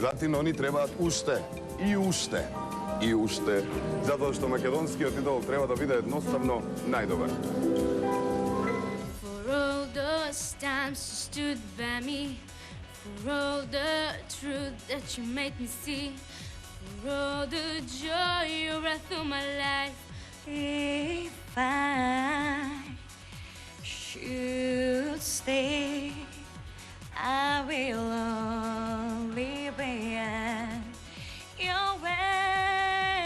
Zatim oni trebaju ušte i ušte i ušte, zato što makedonskиот idol treba da bude jednostavno najdobar. For all those times you stood by me, for all the truth that you made me see, for all the joy you brought through my life. If I should stay, I will only be at your way.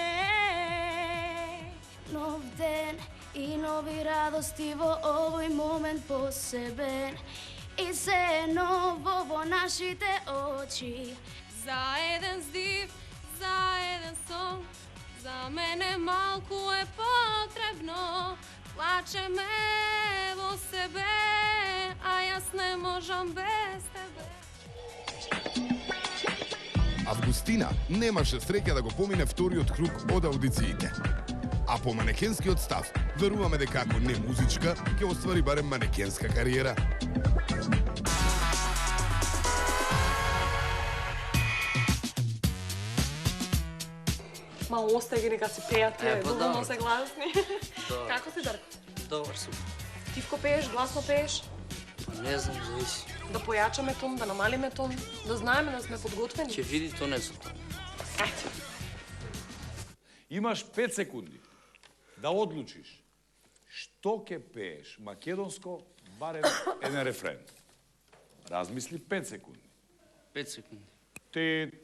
Nov den i novi radosti во овој момент посебен. И се ново во нашите очи. За еден здив, за еден сон, за мене малку е потребно. Плачеме во себе, а јас не можам без тебе. Августина немаше среќа да го помине вториот круг од аудициите. А по манекенскиот став, веруваме дека ако не музичка, ќе оствари барем манекенска кариера. Мало остаги нека си пеат тие, доволно се гласни. Да. Како си, Дарко? Добар сум. Тивко пееш, гласно пееш? Не знам, зависи. Да појачаме тон, да намалиме тон, да знаеме да сме подготвени. Ќе види тонецот. Ајде. Имаш 5 секунди да одлучиш што ќе пееш македонско, барем еден рефрен. Размисли 5 секунди. 5 секунди. Тит,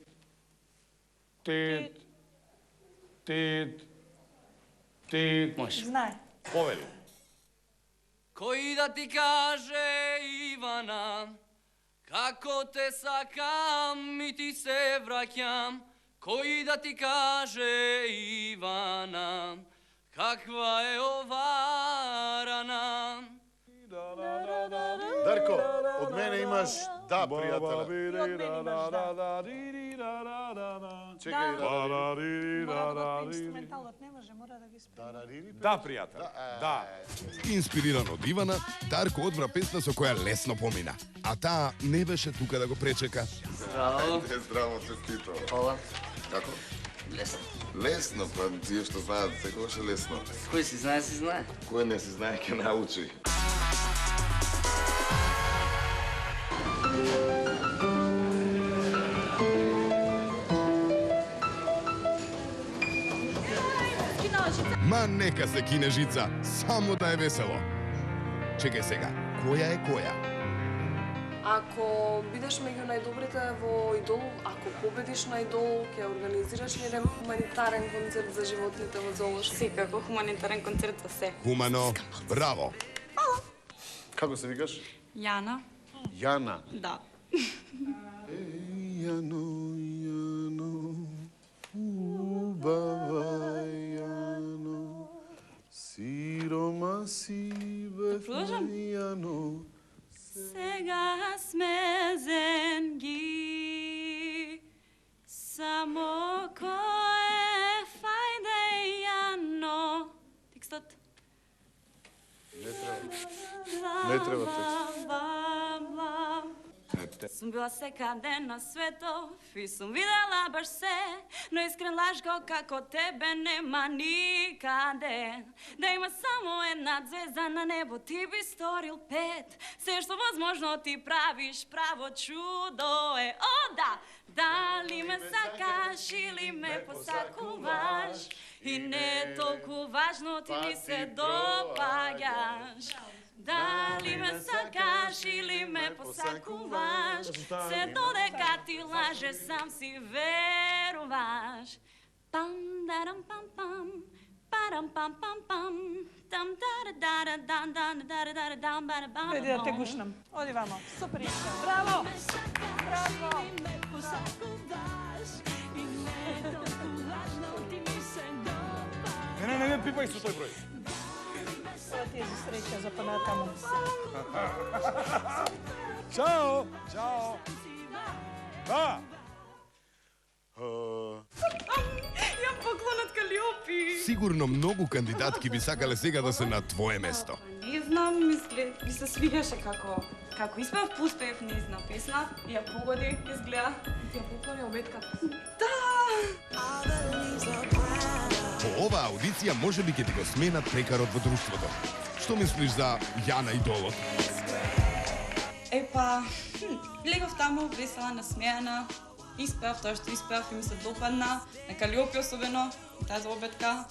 тит, тит, тит. Може. Знае. Повели. Кој да ти каже, Ивана, како те сакам и ти се враќам. Кој да ти каже, Ивана, каква е ова рана. Дарко, од мене имаш да, пријателе. Чекај, Инструменталот не може, мора да ги спее. Да, пријател. Да. Инспириран од Ивана, Дарко одбра песна со која лесно помина. А таа не беше тука да го пречека. Здраво. Здраво, честито. Хола. Како? Лесно. Лесно, па тие што знаат, секогаш е лесно. Кој си знае, си знае. Кој не си знае, ќе научи. Ма нека се кине жица, само да е весело. Чекај сега, која е која? Ако бидеш меѓу најдобрите во Идол, ако победиш на Идол, ќе организираш ли еден хуманитарен концерт за животните во зоолошки? Секако хуманитарен концерт за се. Хумано, браво! Како се викаш? Јана? Јана. Да. Јано, Јано, убава Јано, сирома си бев Јано. Сега сме зенги, само кој фајде Јано. Текстот. Не треба текст. Сум била секаде на светов и сум видела баш се, но искрен лажко како тебе нема никаде. Да има само една звезда на небо, ти би сторил 5. Се што возможно ти правиш, право чудо е. О, да! Дали ме сакаш или ме посакуваш? И не е толку важно, ти ми се допаѓаш. Дали ме сакаш или ме посакуваш? Се додека ти лаже, сам си веруваш. Пам дарам пам пам, парам пам пам пам, там дара дара дан дан дара дара дан бара бам. Иди да те гушнам. Оди вамо. Супер Ишка. Браво! Браво! Не пипај со тој број. Тоа ти е за среќа за понатаму. Чао! Чао! Да! Јам поклонот Калиопи. Сигурно многу кандидатки би сакале сега да се на твое место. Не знам, ми се свигаше како испев, пуспев нејзина песна и ја погоди, изгледа. Ти ја поклони обетката. По оваа аудиција може би ќе ти го сменат прекарот во друштвото. Што мислиш за Јана Идолот? Епа, легов таму, весела, насмејана, испев тоа што испев и ми се допадна, на Калиопи особено, таа обетка.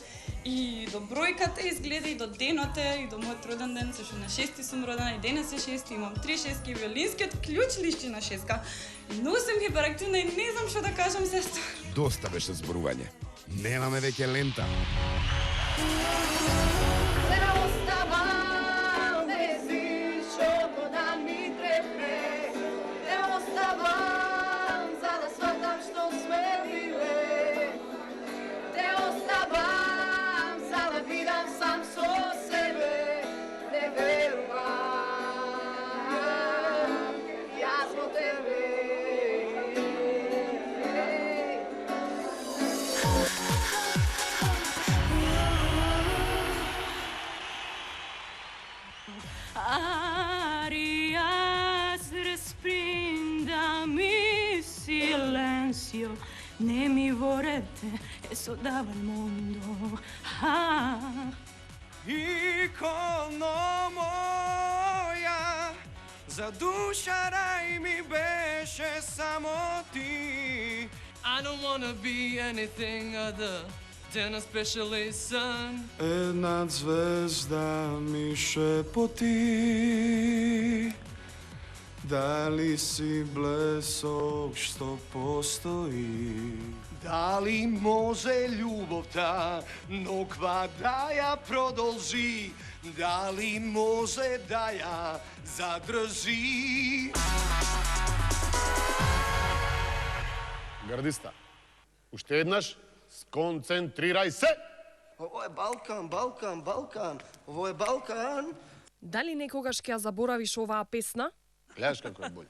И до бројката изгледа и до деноте, и до мојот роден ден, се што на 6 сум родена, и денес е 6, имам 3 шестки, виолинскиот клjuč лишчи на 6. Многу сум хиперактивна и не знам што да кажам, сестра. Доста беше зборување. Немаме веќе лента. Ne mi vorrete eso dava il mondo. Иконо моја, за душа рај ми беше само ти. I don't wanna be anything other than a specialist son. Една звезда ми шепоти, дали си блесок што постои? Дали може љубовта ноква да ја продолжи? Дали може да ја задржи? Гардиста, уште еднаш, сконцентрирај се! Ово е Балкан, Балкан, Балкан. Ово е Балкан. Дали некогаш ќе ја заборавиш оваа песна? Гледаш како е болј.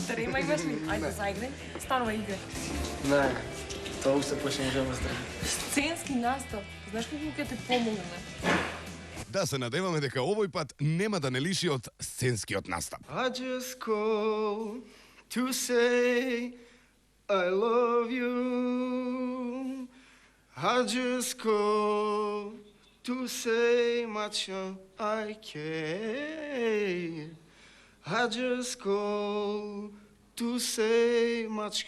Трема имаш ли? Ајде, заиграј. Станува играј. Не, тоа уште почне можеме да Сценски настап. Знаеш колку ќе те помогне? Да се надеваме дека овој пат нема да не лиши од сценскиот настап. I just call to say I love you. I just call to say much I care. I just call to say much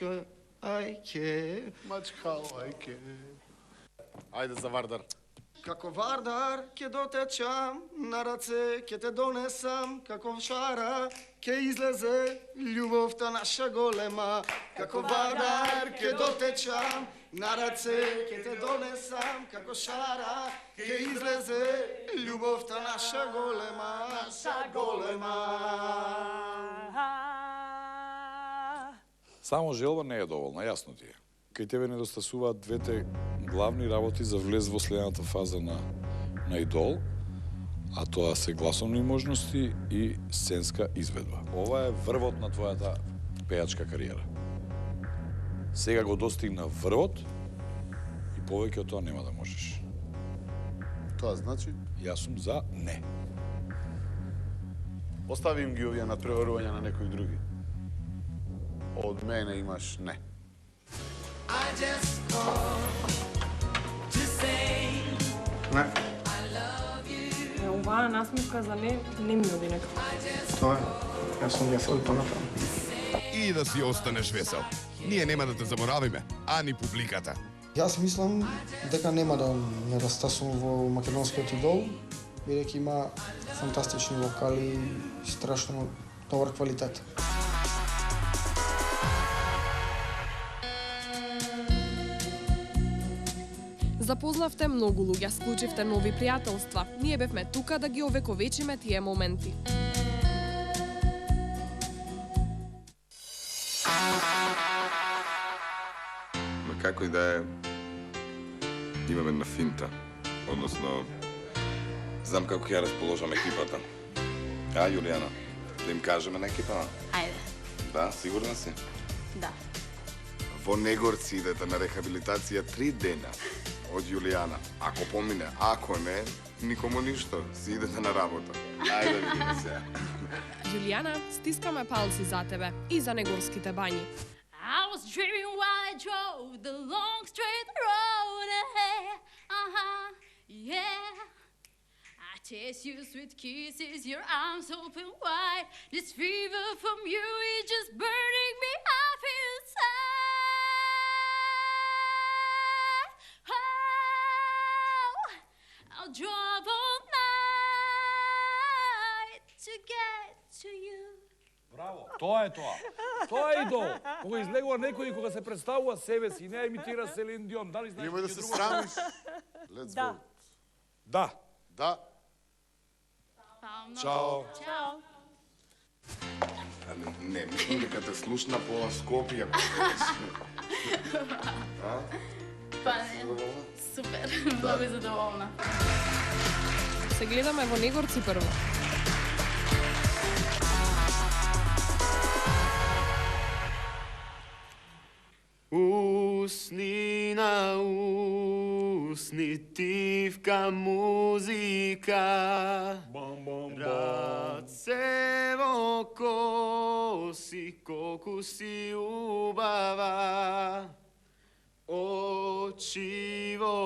I care. Much how I can. Ајде за Вардар. Како Вардар ќе дотечам, на раце ќе те донесам, како шара ќе излезе љубовта наша голема. Како Вардар ќе дотечам, на раце ќе те донесам, како шара ќе излезе љубовта наша голема. Наша голема. Само желба не е доволна, јасно ти е. Кај тебе недостасуваат двете главни работи за влез во следната фаза на Идол, а тоа се гласовни можности и сценска изведба. Ова е врвот на твојата пејачка кариера. Сега го достигна врвот и повеќе од тоа нема да можеш. Тоа значи? Јас сум за не. Оставим ги овие надпреварувања на некои други. Од мене имаш не. Не. Оваа насмивка за не ми оди некако. Тоа е. Јас сум ја свој понатаму. И да си останеш весел. Ние нема да те заборавиме, а ни публиката. Јас мислам дека нема да не растасувам во македонскиот идол, бидејќи има фантастични вокали и страшно добар квалитет. Запознавте многу луѓе, склучивте нови пријателства. Ние бевме тука да ги овековечиме тие моменти. Ма како и да е, имам една финта. Односно, знам како ќе ја расположам екипата. А, Јулијана, да им кажеме на екипа? Ајде. Да, сигурна си? Да. Во Негорци идете на рехабилитација 3 дена. od Julijana. Ako pomine, ako ne, nikomu ništo. Si idete na работа. Ajde, vidimo se. Julijana, stiskаме палци за тебе и за негорските бањи. I was dreaming while I drove the long straight road ahead. Yeah. I taste your sweet kisses, your arms open wide. This fever from you is just burning me up inside. Oh, I'll drive all night to get to you. Браво, тоа е тоа. Тоа е идол. Кога излегува некој и кога се представува себе си, не имитира Селин Дион. Дали знаеш Немој да нешто се друго? срамиш. Let's go. Да. Да. Чао. Чао. Не, мислам дека те слушна пола Скопје. Па не, супер, многу задоволна. Се гледаме во Негорци прво. Усни на усни, тивка музика. Раце во коси, колку си убава. Очи во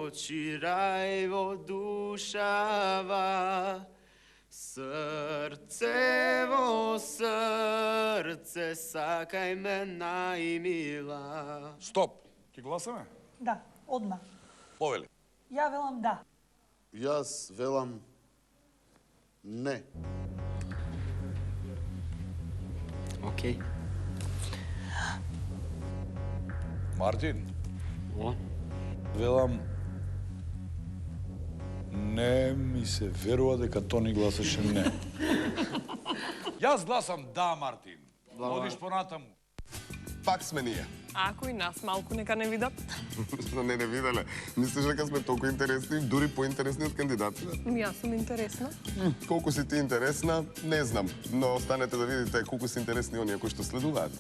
очи, рај во душава. Срце во срце, сакај ме најмила. Стоп. Ќе гласаме? Да, одма. Повели. Ја велам да. Јас велам не. Океј. Мартин. Велам не ми се верува дека Тони гласаше не. Јас гласам да, Мартин. Одиш понатаму. Пак сме ние. Ако и нас малку нека не видат. Не виделе. Мислиш дека сме толку интересни, дури поинтересни од кандидатите? Јас сум интересна. Колку си ти интересна, не знам. Но останете да видите колку се интересни оние кои што следуваат.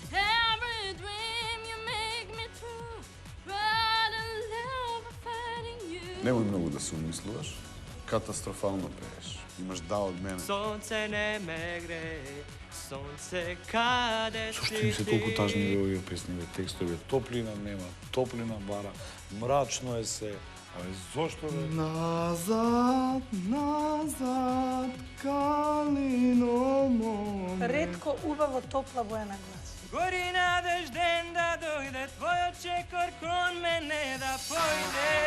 Every dream you make me true, but I love finding you. Немој многу да се умислуваш. Катастрофално пееш. Имаш да од мене. Сонце не ме грее, сонце каде си Зошто им се толку тажни овие песни, текстови? Топлина нема, топлина бара, мрачно е се. Абе, зошто бе? Назад, назад, калино моме. Ретко убаво топла Бојана глас. Гори надежден да дојде твојот чекор кон мене да појде.